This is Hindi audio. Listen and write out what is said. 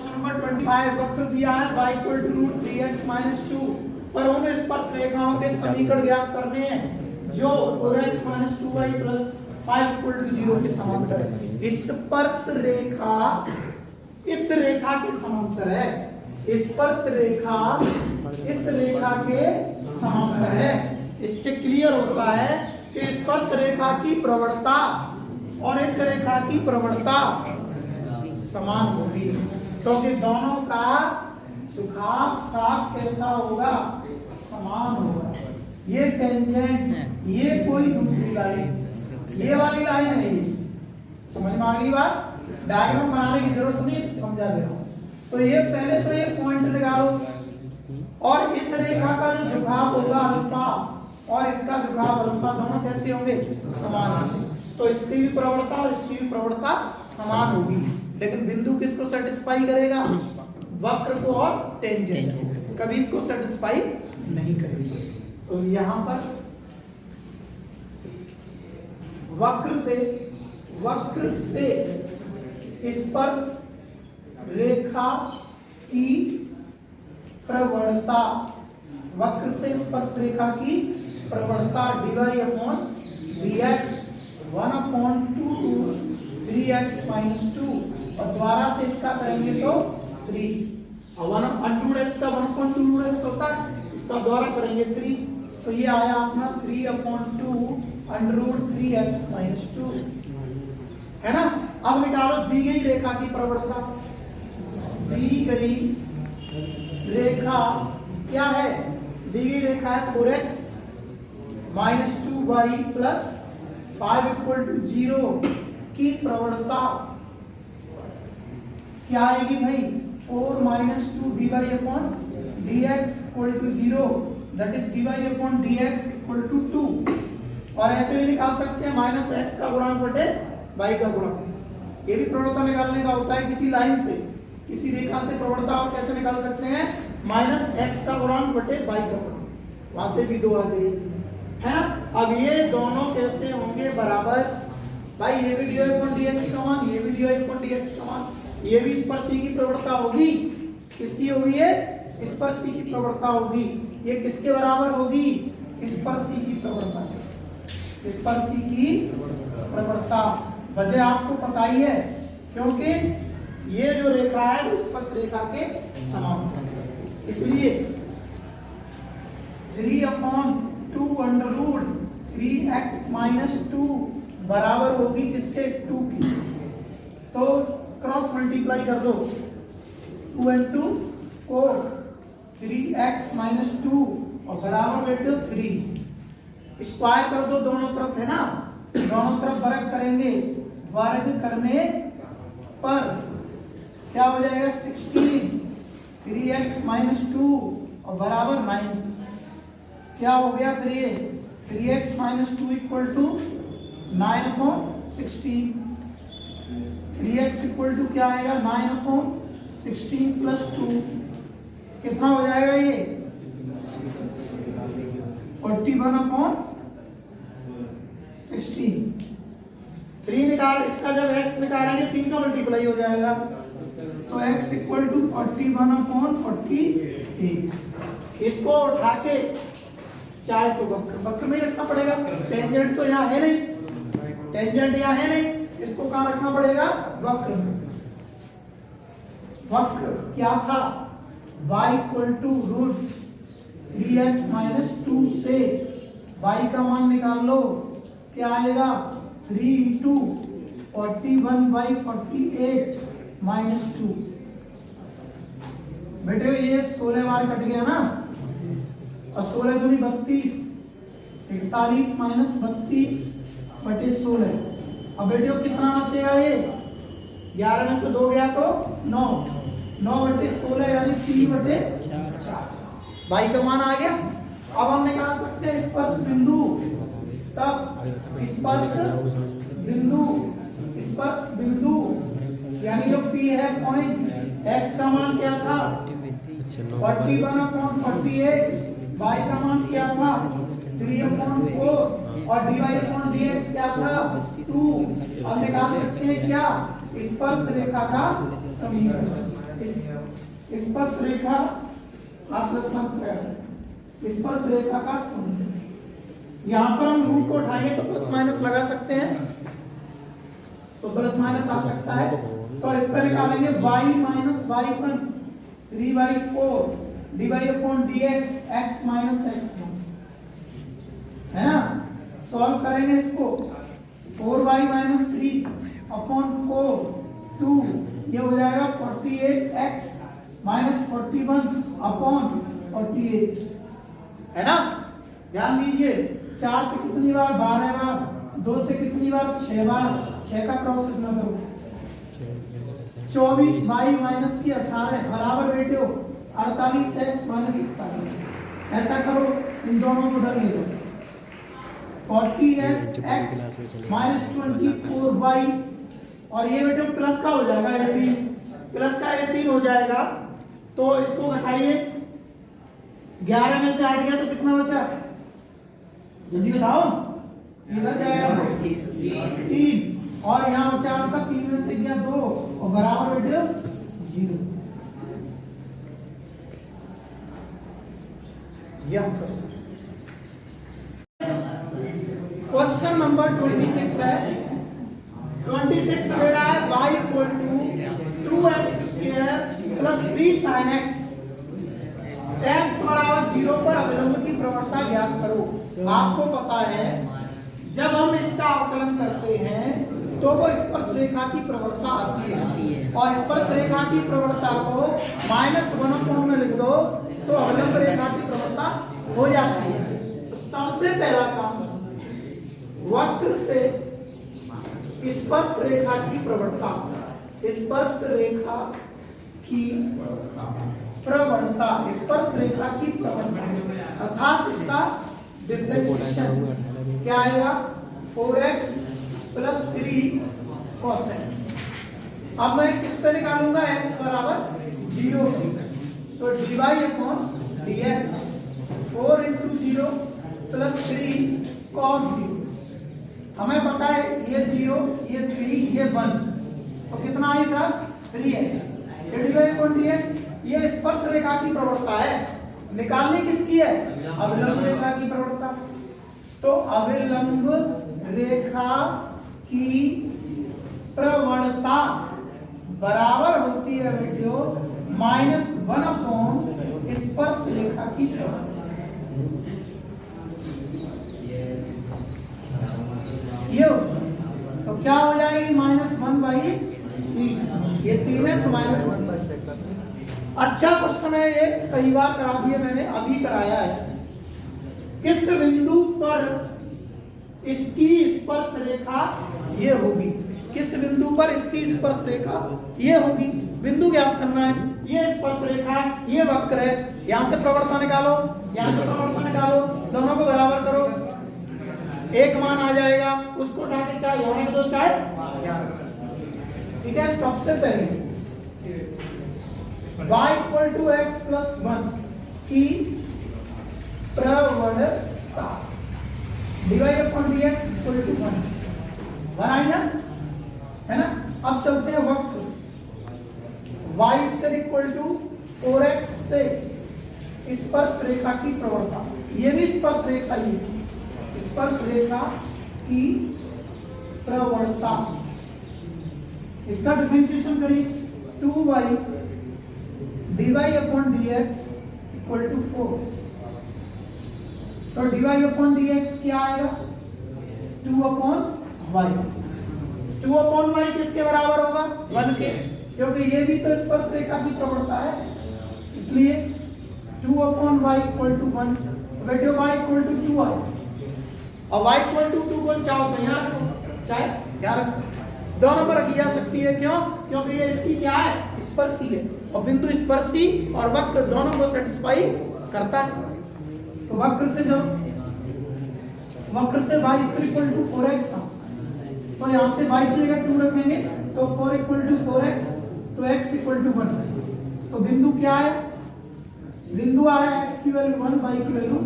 क्वेश्चन नंबर 25 वक्र दिया है y equal to root 3x minus 2 पर उन स्पर्श रेखाओं के समीकरण ज्ञात करने हैं जो 4x minus 2y plus 5 equal to 0 के समांतर है। स्पर्श रेखा इस रेखा के समांतर है। स्पर्श रेखा इस रेखा के समांतर है। इससे क्लियर होता है कि स्पर्श रेखा की प्रवणता और इस रेखा की प्रवणता समान होगी, क्योंकि दोनों का झुकाव साफ कैसा होगा, समान होगा। ये टेंजेंट, ये कोई दूसरी लाइन, ये वाली लाइन है, समझ में आ गई बात। डायग्राम बनाने की जरूरत नहीं, समझा दे रहा हूं। तो ये पहले तो ये पॉइंट निकालो और इस रेखा का जो झुकाव होगा अल्फा और इसका झुकाव अल्फा दोनों कैसे होंगे, समान होंगे। तो इसकी भी प्रवणता और इसकी भी प्रवणता समान होगी, लेकिन बिंदु किसको सेटिस्फाई करेगा, वक्र को और टेंजेंट को, कभी इसको सेटिस्फाई नहीं करेगी। तो यहां पर वक्र से स्पर्श रेखा की प्रवणता, वक्र से स्पर्श रेखा की प्रवणता dy upon dx 1/2 3x minus 2 और द्वारा से इसका करेंगे तो 3 और 1/2x का 1/2x होता है, इसका द्वारा करेंगे 3, तो ये आया अपना 3/2 √3x माइनस 2 है ना। अब निकालो दी गई रेखा की प्रवणता। दी गई रेखा क्या है, दी गई रेखा है 4x minus 2y plus 5 equal to 0 की प्रवणता क्या आएगी भाई, 4 minus 2 dy upon dx equal to 0, that is dy upon dx equal to 2। और ऐसे भी निकाल सकते हैं माइनस x का गुणा बटे y का गुणा। ये भी प्रवणता निकालने का होता है किसी लाइन से, किसी रेखा से प्रवणता आप कैसे निकाल सकते हैं, माइनस x का गुणांक बटे y का गुणांक, वहां से भी 2 आ गए है ना। अब ये दोनों कैसे होंगे बराबर, भाई ये भी dy अपॉन dx का मान, ये भी dy अपॉन dx का मान, ये भी स्पर्शी की प्रवणता होगी, किसकी होगी, ये स्पर्शी की प्रवणता होगी। ये किसके बराबर होगी, स्पर्शी की प्रवणता, स्पर्शी की प्रवणता। वजह आपको पता ही है, क्योंकि ये जो रेखा है वो स्पर्श रेखा के समांतर है, इसलिए 3/2 √3x माइनस 2 बराबर होगी किसके, 2 की। तो क्रॉस मल्टीप्लाई कर दो, 2 and 2 4 3x माइनस 2 और बराबर बैठे 3। स्क्वायर कर दो दोनों तरफ, है ना, दोनों तरफ वर्ग करेंगे, वर्ग करने पर क्या हो जाएगा 16 3x माइनस 2 और बराबर 9। क्या हो गया फिर ये 3x minus 2 equal to 9/16, 3x equal to क्या आएगा 9/16 प्लस 2, कितना हो जाएगा ये 41/16। 3 निकाल, इसका जब x निकालेंगे 3 का मल्टीप्लाई हो जाएगा, तो x इक्वल टू 41/48। इसको उठा के चाहे तो वक्र में रखना पड़ेगा, टेंजेंट तो यहाँ है नहीं, टेंजेंट यहाँ है नहीं, इसको कहाँ रखना पड़ेगा, वक्र में। वक्र क्या था, y equal to √3x minus 2 से y का मान निकाल लो, क्या आएगा 3 × 41/48 माइनस 2। बेटे ये 16 बार कट गया ना, और 16 दूनी 32, 41 माइनस 32 बटे 16। अब बेटे कितना बचेगा, ये 11 में से 2 गया तो 9, 9 बटे 16 यानी 3/4। y का मान आ गया। अब हम निकाल सकते हैं स्पर्श बिंदु, तब स्पर्श बिंदु यानी जो P है पॉइंट, x का मान क्या था 41/48, y का मान क्या था 3/4 और dy/dx क्या था 2। अब निकाल सकते हैं क्या, स्पर्श रेखा का समीकरण। स्पर्श रेखा आप प्लस स्पर्श रेखा का समुद्र। यहाँ पर हम रूट को उठाएंगे तो प्लस माइनस लगा सकते हैं, तो प्लस माइनस आ सकता है। तो इस पर निकालेंगे y minus y1 3/4 dy/dx x minus x1, है ना। सॉल्व करेंगे इसको 4y माइनस 3/4 2, ये हो जाएगा 48x माइनस 41/48, है ना। ध्यान दीजिए 4 से कितनी बार 12 बार, 2 से कितनी बार 6 बार, 6 का प्रोसेस ना करो। 24 y माइनस की 18 बराबर बेटे 48x माइनस 41, ऐसा करो इन दोनों को उधर ले जाओ। 48x माइनस 24y और ये बेटे प्लस का हो जाएगा 18, प्लस का 18 हो जाएगा। तो इसको घटाइए, 11 में से 8 गया तो कितना बचा, जल्दी बताओ। इधर जाएगा 3 और यहाँ बचा आपका 3 में से गया 2 और बराबर बेटे 0। ये आंसर। क्वेश्चन नंबर 26 है। 26 दे रहा है y equal to 2x square plus 3 sin x, x बराबर 0 पर अवलंब की प्रवणता ज्ञात करो। आपको पता है जब हम इसका अवकलन करते हैं तो वो स्पर्श रेखा की प्रवणता आती है, और स्पर्श रेखा की प्रवणता को -1 में लिख दो तो अवलंब रेखा की प्रवणता हो जाती है। तो सबसे पहला काम वक्र से स्पर्श रेखा की प्रवणता, स्पर्श रेखा की प्रवणता, स्पर्श रेखा की प्रवणता अर्थात इसका डिफरेंशिएशन क्या आएगा 4x प्लस 3 cos x। अब मैं किस पे निकालूंगा x बराबर 0, तो dy/dx 4 × 0 प्लस 3 cos 0। हमें पता है ये 0 ये 3 ये 1, तो कितना आई सर 3 है। dy/dx ये स्पर्श रेखा की प्रवणता है, निकालनी किसकी है, अविलंब रेखा की प्रवणता। तो अविलंब रेखा की प्रवणता बराबर होती है बेटियों -1 स्पर्श रेखा की प्रवणता। ये तो क्या हो जाएगी -1/3, ये 3 है तो -1/3। अच्छा क्वेश्चन है ये, कई बार करा दिए मैंने, अभी कराया है। किस बिंदु पर इसकी स्पर्श रेखा ये होगी, किस बिंदु पर इसकी स्पर्श रेखा ये होगी, बिंदु ज्ञात करना है। ये स्पर्श रेखा ये वक्र है, यहां से प्रवणता निकालो, यहां से प्रवणता निकालो, दोनों को बराबर करो, एक मान आ जाएगा, उसको उठा के चाहे यहाँ रख दो चाहे यहाँ रख दो। ठीक है, सबसे पहले y equal to x plus 1 की प्रवणता dy/dx इक्वल टू 1 आई ना, है ना। अब चलते हैं वक्र y square equal to 4x से स्पर्श रेखा की प्रवणता, ये भी स्पर्श रेखा ही है, स्पर्श रेखा की प्रवणता, इसका डिफरेंशिएशन करिए 2y dy/dx इक्वल टू 4। तो dy/dx क्या आएगा 2/y, 2/y किसके बराबर होगा 1 के, क्योंकि ये भी तो स्पर्श रेखा की प्रवणता है, इसलिए 2/y इक्वल टू 1। बेटे y इक्वल टू 2y और y इक्वल टू 2 को चाहो तो यहाँ रखो चाहे यहाँ रखो, दोनों पर रखी जा सकती है। क्यों, क्योंकि ये इसकी क्या है स्पर्शी है, और बिंदु स्पर्शी और वक्र दोनों को सेटिस्फाई करता है। तो वक्र से जब वक्र से y इक्वल टू 4x था, तो यहाँ से y की जगह 2 रखेंगे तो 4 इक्वल टू 4x, तो x इक्वल टू 1। तो बिंदु क्या है, बिंदु आया x की वैल्यू 1, y की वैल्यू